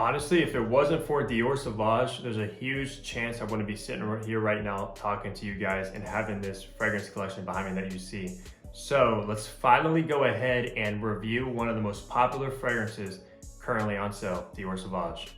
Honestly, if it wasn't for Dior Sauvage, there's a huge chance I wouldn't be sitting right here right now talking to you guys and having this fragrance collection behind me that you see. So let's finally go ahead and review one of the most popular fragrances currently on sale, Dior Sauvage.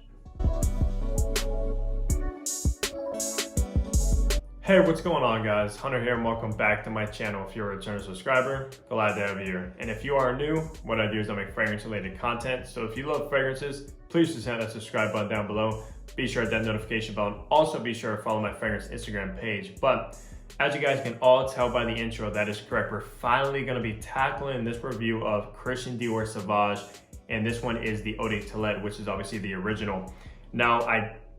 Hey, what's going on guys? Hunter here and welcome back to my channel. If you're a return subscriber, glad to have you here. And if you are new, what I do is I make fragrance related content. So if you love fragrances, please just hit that subscribe button down below. Be sure to hit that notification bell and also be sure to follow my fragrance Instagram page. But as you guys can all tell by the intro, that is correct. We're finally gonna be tackling this review of Christian Dior Sauvage. And this one is the Eau de Toilette, which is obviously the original. Now,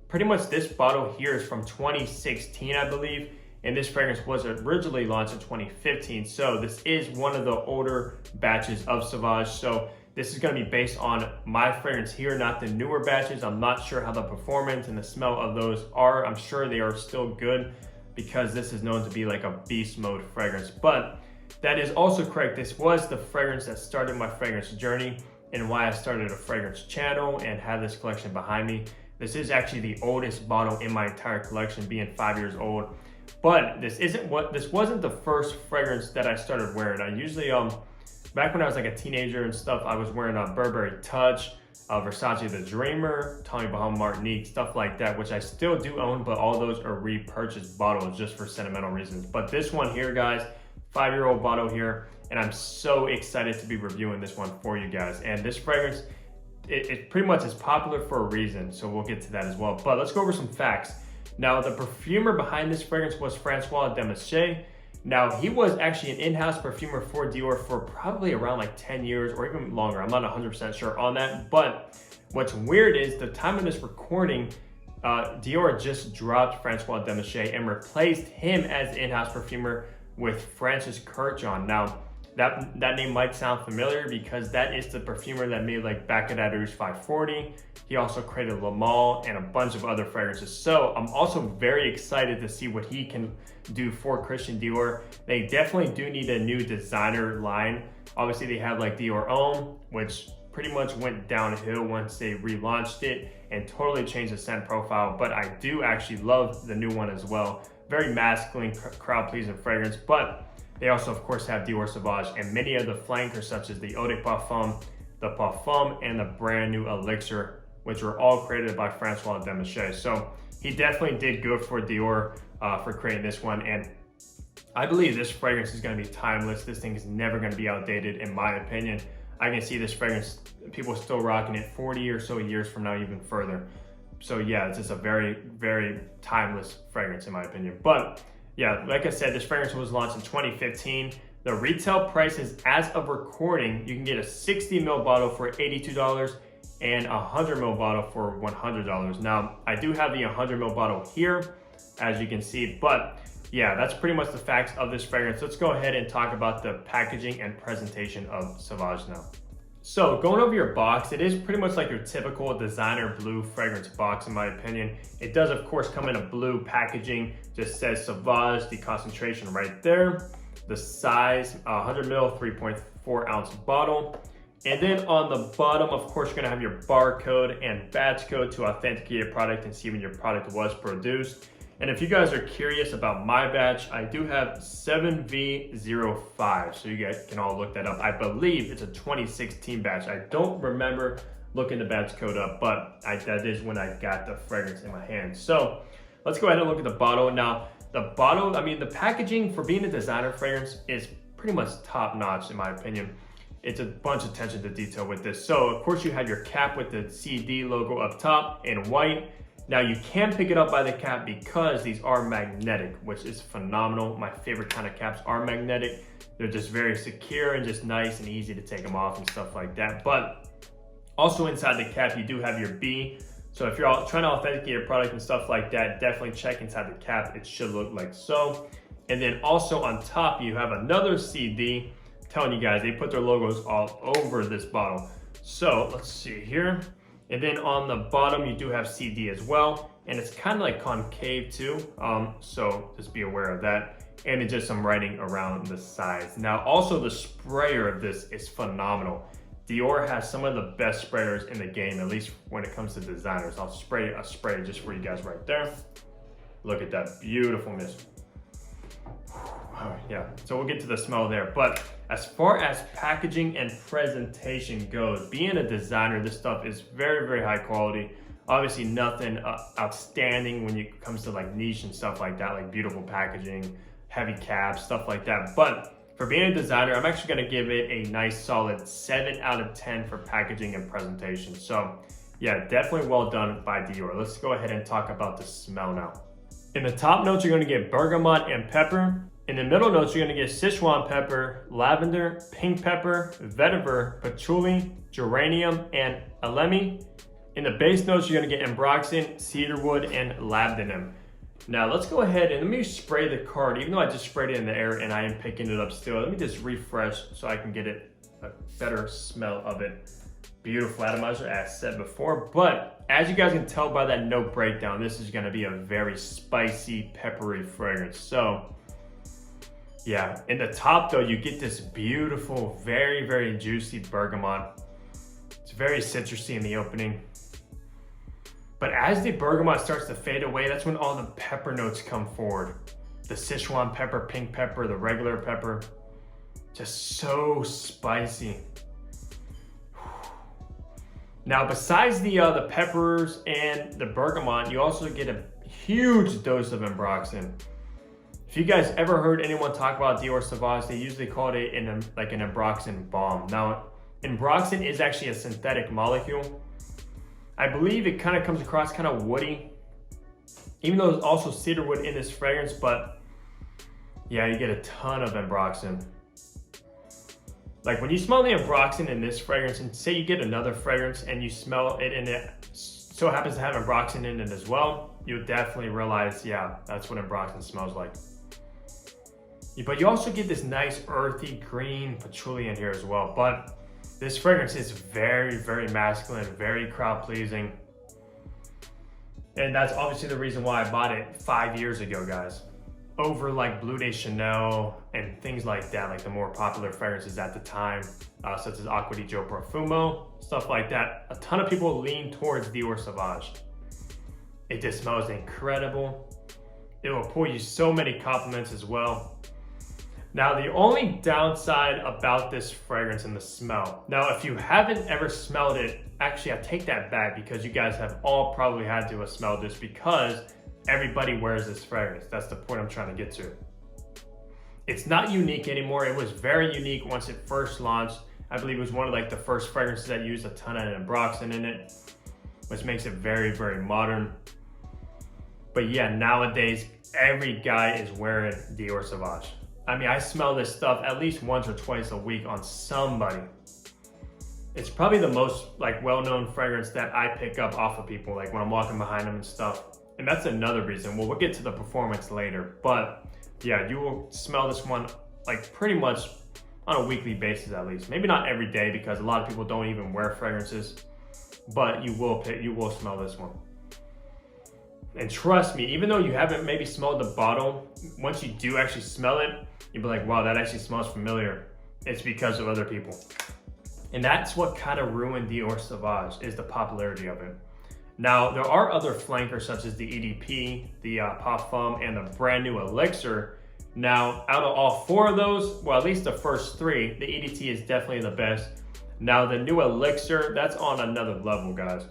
pretty much this bottle here is from 2016, I believe. And this fragrance was originally launched in 2015. So this is one of the older batches of Sauvage. So this is gonna be based on my fragrance here, not the newer batches. I'm not sure how the performance and the smell of those are. I'm sure they are still good because this is known to be like a beast mode fragrance. But that is also correct. This was the fragrance that started my fragrance journey and why I started a fragrance channel and have this collection behind me. This is actually the oldest bottle in my entire collection, being 5 years old. But this wasn't the first fragrance that I started wearing. I usually, back when I was like a teenager and stuff, I was wearing a Burberry Touch, Versace the Dreamer, Tommy Bahama Martinique, stuff like that, which I still do own, but all those are repurchased bottles just for sentimental reasons. But this one here, guys, 5-year-old bottle here, and I'm so excited to be reviewing this one for you guys. And this fragrance, it pretty much is popular for a reason, so we'll get to that as well. But let's go over some facts. Now, the perfumer behind this fragrance was Francois Demichet. Now, he was actually an in-house perfumer for Dior for probably around like 10 years or even longer. I'm not 100% sure on that. But what's weird is the time of this recording, Dior just dropped Francois Demichet and replaced him as the in-house perfumer with Francis Kurkdjian. Now, that name might sound familiar because that is the perfumer that made like Baccarat Rouge 540. He also created Le Male and a bunch of other fragrances. So I'm also very excited to see what he can do for Christian Dior. They definitely do need a new designer line. Obviously they have like Dior Homme, which pretty much went downhill once they relaunched it and totally changed the scent profile. But I do actually love the new one as well. Very masculine, crowd pleasing fragrance. But they also, of course, have Dior Sauvage and many of the flankers such as the Eau de Parfum, the Parfum, and the brand new Elixir, which were all created by Francois Demichet. So he definitely did good for Dior for creating this one. And I believe this fragrance is gonna be timeless. This thing is never gonna be outdated, in my opinion. I can see this fragrance, people still rocking it 40 or so years from now, even further. So yeah, it's just a very, very timeless fragrance, in my opinion. But yeah, like I said, this fragrance was launched in 2015. The retail prices as of recording, you can get a 60 ml bottle for $82 and a 100 ml bottle for $100. Now, I do have the 100 ml bottle here, as you can see, but yeah, that's pretty much the facts of this fragrance. Let's go ahead and talk about the packaging and presentation of Sauvage now. So going over your box, it is pretty much like your typical designer blue fragrance box, in my opinion. It does, of course, come in a blue packaging, just says Sauvage, the concentration right there. The size, 100 ml, 3.4 ounce bottle. And then on the bottom, of course, you're gonna have your barcode and batch code to authenticate your product and see when your product was produced. And if you guys are curious about my batch, I do have 7V05, so you guys can all look that up. I believe it's a 2016 batch. I don't remember looking the batch code up, but that is when I got the fragrance in my hand. So let's go ahead and look at the bottle. Now, the bottle, I mean, the packaging for being a designer fragrance is pretty much top notch, in my opinion. It's a bunch of attention to detail with this. So of course you have your cap with the CD logo up top in white. Now you can pick it up by the cap because these are magnetic, which is phenomenal. My favorite kind of caps are magnetic. They're just very secure and just nice and easy to take them off and stuff like that. But also inside the cap, you do have your B. So if you're trying to authenticate your product and stuff like that, definitely check inside the cap. It should look like so. And then also on top, you have another CD. Telling you guys, they put their logos all over this bottle. So let's see here. And then on the bottom, you do have CD as well. And it's kind of like concave too. So just be aware of that. And it's just some writing around the sides. Now, also the sprayer of this is phenomenal. Dior has some of the best sprayers in the game, at least when it comes to designers. I'll spray a spray just for you guys right there. Look at that beautiful mist. Yeah, so we'll get to the smell there. But as far as packaging and presentation goes, being a designer, this stuff is very, very high quality. Obviously nothing outstanding when it comes to like niche and stuff like that, like beautiful packaging, heavy caps, stuff like that. But for being a designer, I'm actually gonna give it a nice solid 7 out of 10 for packaging and presentation. So yeah, definitely well done by Dior. Let's go ahead and talk about the smell now. In the top notes, you're gonna get bergamot and pepper. In the middle notes, you're gonna get Sichuan pepper, lavender, pink pepper, vetiver, patchouli, geranium, and alemi. In the base notes, you're gonna get Ambroxin, cedarwood, and labdanum. Now let's go ahead and let me spray the card. Even though I just sprayed it in the air and I am picking it up still, let me just refresh so I can get a better smell of it. Beautiful atomizer, as said before. But as you guys can tell by that note breakdown, this is gonna be a very spicy, peppery fragrance. So yeah, in the top though, you get this beautiful, very, very juicy bergamot. It's very citrusy in the opening. But as the bergamot starts to fade away, that's when all the pepper notes come forward. The Sichuan pepper, pink pepper, the regular pepper, just so spicy. Now, besides the peppers and the bergamot, you also get a huge dose of Ambroxin. If you guys ever heard anyone talk about Dior Sauvage, they usually called it like an Ambroxin bomb. Now, Ambroxin is actually a synthetic molecule. I believe it kind of comes across kind of woody, even though there's also cedarwood in this fragrance, but yeah, you get a ton of Ambroxin. Like when you smell the Ambroxin in this fragrance, and say you get another fragrance and you smell it and it so happens to have Ambroxin in it as well, you'll definitely realize, yeah, that's what Ambroxin smells like. But you also get this nice earthy green patchouli in here as well. But this fragrance is very, very masculine, very crowd pleasing. And that's obviously the reason why I bought it 5 years ago, guys. Over like Bleu de Chanel and things like that, like the more popular fragrances at the time, such as Acqua di Gio Profumo, stuff like that. A ton of people lean towards Dior Sauvage. It just smells incredible. It will pull you so many compliments as well. Now, the only downside about this fragrance and the smell. Now, if you haven't ever smelled it, actually I take that back because you guys have all probably had to have smelled this because everybody wears this fragrance. That's the point I'm trying to get to. It's not unique anymore. It was very unique once it first launched. I believe it was one of like the first fragrances that used a ton of Ambroxin in it, which makes it very, very modern. But yeah, nowadays, every guy is wearing Dior Sauvage. I mean, I smell this stuff at least once or twice a week on somebody. It's probably the most like well-known fragrance that I pick up off of people, like when I'm walking behind them and stuff. And that's another reason. Well, we'll get to the performance later, but yeah, you will smell this one like pretty much on a weekly basis at least. Maybe not every day because a lot of people don't even wear fragrances, but you will smell this one. And trust me, even though you haven't maybe smelled the bottle, once you do actually smell it, you'll be like, wow, that actually smells familiar. It's because of other people. And that's what kind of ruined Dior Sauvage, is the popularity of it. Now, there are other flankers such as the EDP, the parfum, and the brand new elixir. Now, out of all four of those, well, at least the first three, the EDT is definitely the best. Now, the new elixir, that's on another level, guys.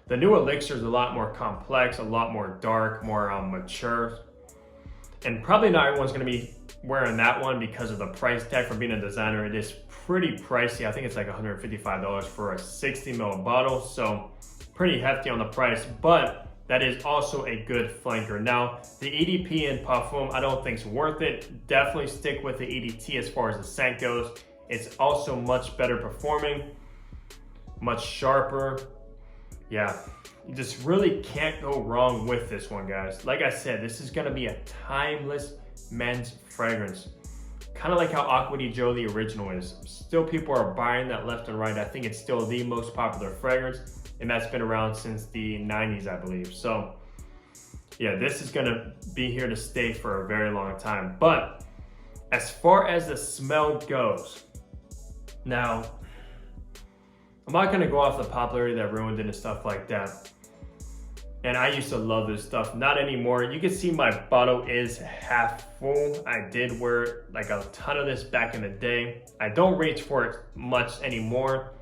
The new elixir is a lot more complex, a lot more dark, more mature. And probably not everyone's gonna be wearing that one because of the price tag. For being a designer, it is pretty pricey. I think it's like $155 for a 60 ml bottle. So pretty hefty on the price, but that is also a good flanker. Now, the EDP and parfum, I don't think is worth it. Definitely stick with the EDT as far as the scent goes. It's also much better performing, much sharper. Yeah, you just really can't go wrong with this one, guys. Like I said, this is gonna be a timeless men's fragrance. Kind of like how Acqua di Gio, the original, is. Still people are buying that left and right. I think it's still the most popular fragrance, and that's been around since the 90s, I believe. So yeah, this is gonna be here to stay for a very long time. But as far as the smell goes, now, I'm not gonna go off the popularity that ruined it and stuff like that. And I used to love this stuff, not anymore. You can see my bottle is half full. I did wear like a ton of this back in the day. I don't reach for it much anymore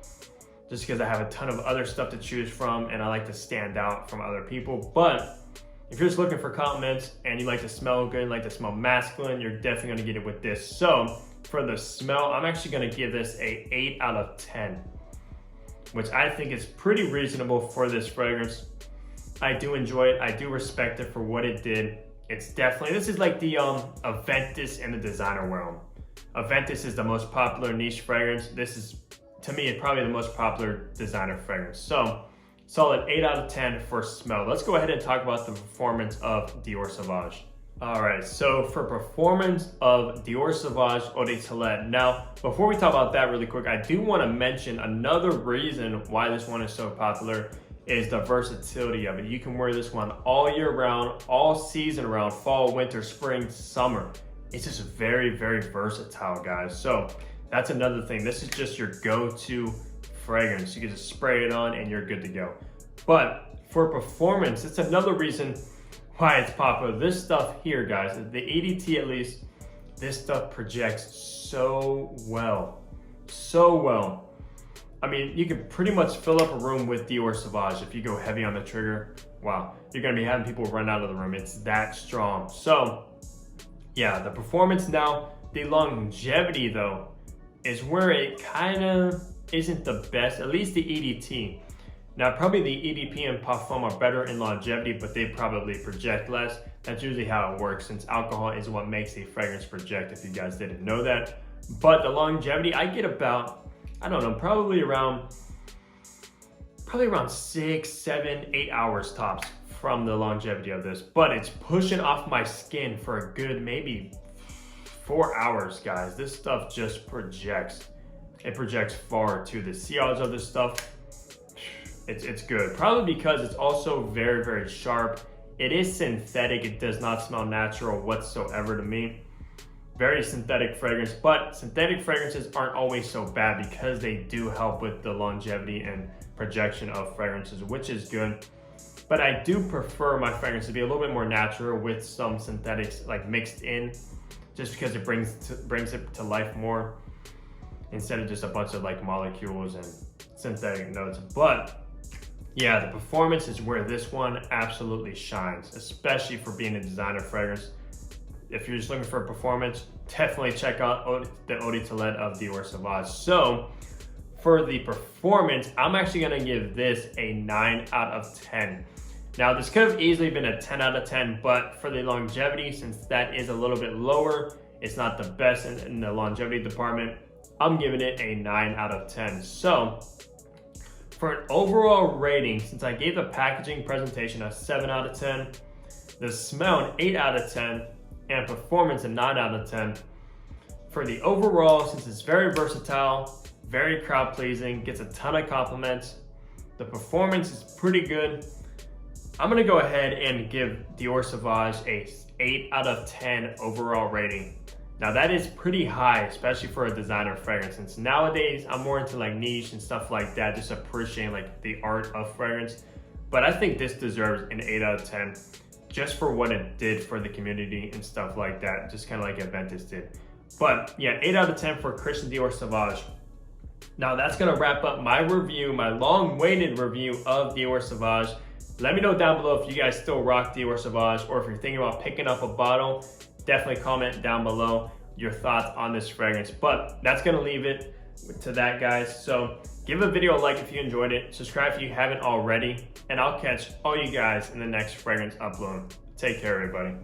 just because I have a ton of other stuff to choose from and I like to stand out from other people. But if you're just looking for compliments and you like to smell good, like to smell masculine, you're definitely gonna get it with this. So for the smell, I'm actually gonna give this a 8 out of 10, which I think is pretty reasonable for this fragrance. I do enjoy it. I do respect it for what it did. It's definitely, this is like the aventus in the designer realm. Aventus is the most popular niche fragrance. This is, to me, probably the most popular designer fragrance. So, solid 8 out of 10 for smell. Let's go ahead and talk about the performance of Dior Sauvage. All right, so for performance of Dior Sauvage Eau de Toilette. Now, before we talk about that really quick, I do want to mention another reason why this one is so popular is the versatility of it. You can wear this one all year round, all season round, fall, winter, spring, summer. It's just very, very versatile, guys. So that's another thing. This is just your go-to fragrance. You can just spray it on and you're good to go. But for performance, it's another reason why it's popular. This stuff here, guys, the EDT at least, this stuff projects so well, so well. I mean, you can pretty much fill up a room with Dior Sauvage if you go heavy on the trigger. Wow, you're gonna be having people run out of the room. It's that strong. So yeah, the performance now, the longevity though, is where it kind of isn't the best, at least the EDT. Now, probably the EDP and parfum are better in longevity, but they probably project less. That's usually how it works, since alcohol is what makes a fragrance project, if you guys didn't know that. But the longevity, I get about, I don't know, probably around 6, 7, 8 hours tops from the longevity of this. But it's pushing off my skin for a good maybe 4 hours, guys. This stuff just projects. It projects far too. The sillage of this stuff, it's good. Probably because it's also very, very sharp. It is synthetic. It does not smell natural whatsoever to me. Very synthetic fragrance, but synthetic fragrances aren't always so bad because they do help with the longevity and projection of fragrances, which is good. But I do prefer my fragrance to be a little bit more natural with some synthetics like mixed in, just because it brings it to life more instead of just a bunch of like molecules and synthetic notes. But yeah, the performance is where this one absolutely shines, especially for being a designer fragrance. If you're just looking for a performance, definitely check out the Eau de Toilette of Dior Sauvage. So for the performance, I'm actually gonna give this a 9 out of 10. Now this could have easily been a 10 out of 10, but for the longevity, since that is a little bit lower, it's not the best in the longevity department, I'm giving it a 9 out of 10. So for an overall rating, since I gave the packaging presentation a 7 out of 10, the smell an 8 out of 10, and performance a 9 out of 10. For the overall, since it's very versatile, very crowd pleasing, gets a ton of compliments, the performance is pretty good, I'm gonna go ahead and give Dior Sauvage a 8 out of 10 overall rating. Now that is pretty high, especially for a designer fragrance, since nowadays I'm more into like niche and stuff like that, just appreciating like the art of fragrance. But I think this deserves an 8 out of 10. Just for what it did for the community and stuff like that, just kind of like Aventus did. But yeah, 8 out of 10 for Christian Dior Sauvage. Now that's gonna wrap up my review, my long-awaited review of Dior Sauvage. Let me know down below if you guys still rock Dior Sauvage, or if you're thinking about picking up a bottle, definitely comment down below your thoughts on this fragrance. But that's gonna leave it to that, guys. So give a video a like if you enjoyed it, subscribe if you haven't already, and I'll catch all you guys in the next fragrance upload. Take care, everybody.